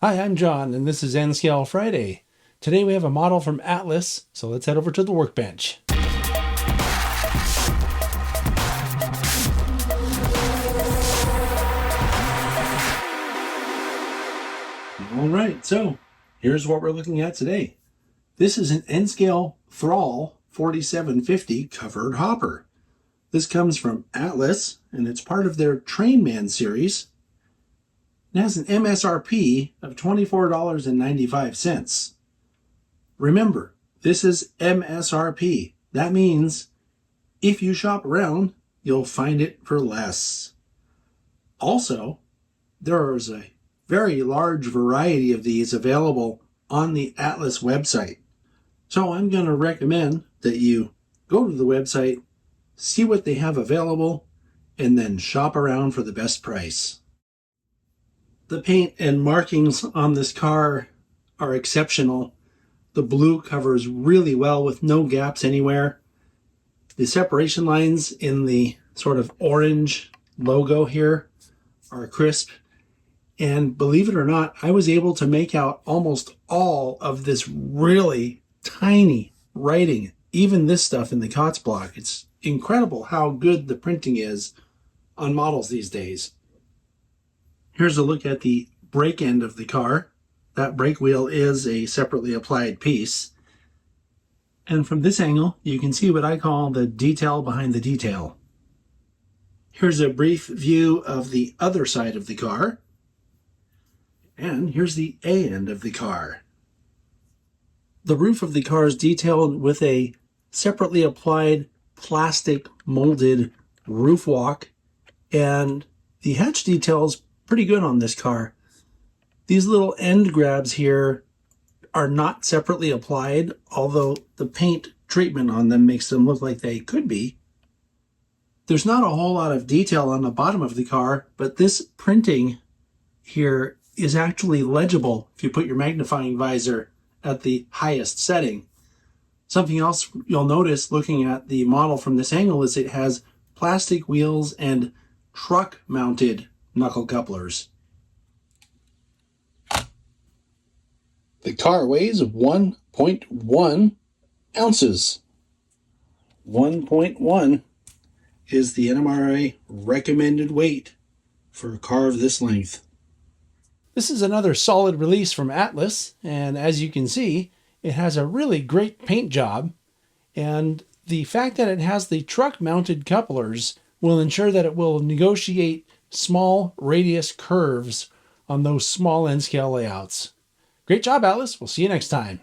Hi, I'm John, and this is N-Scale Friday. Today we have a model from Atlas, so let's head over to the workbench. All right, so here's what we're looking at today. This is an N-Scale Thrall 4750 covered hopper. This comes from Atlas, and it's part of their Trainman series. It has an MSRP of $24.95. Remember, this is MSRP. That means if you shop around, you'll find it for less. Also, there is a very large variety of these available on the Atlas website. So I'm going to recommend that you go to the website, see what they have available, and then shop around for the best price. The paint and markings on this car are exceptional. The blue covers really well with no gaps anywhere. The separation lines in the sort of orange logo here are crisp. And believe it or not, I was able to make out almost all of this really tiny writing, even this stuff in the COTS block. It's incredible how good the printing is on models these days. Here's a look at the brake end of the car. That brake wheel is a separately applied piece. And from this angle, you can see what I call the detail behind the detail. Here's a brief view of the other side of the car. And here's the A end of the car. The roof of the car is detailed with a separately applied plastic molded roof walk, and the hatch detail is pretty good on this car. These little end grabs here are not separately applied, although the paint treatment on them makes them look like they could be. There's not a whole lot of detail on the bottom of the car, but this printing here is actually legible if you put your magnifying visor at the highest setting. Something else you'll notice looking at the model from this angle is it has plastic wheels and truck-mounted knuckle couplers. The car weighs 1.1 ounces. 1.1 is the NMRA recommended weight for a car of this length. This is another solid release from Atlas, and as you can see, it has a really great paint job, and the fact that it has the truck-mounted couplers will ensure that it will negotiate small radius curves on those small N-scale layouts. Great job, Atlas. We'll see you next time.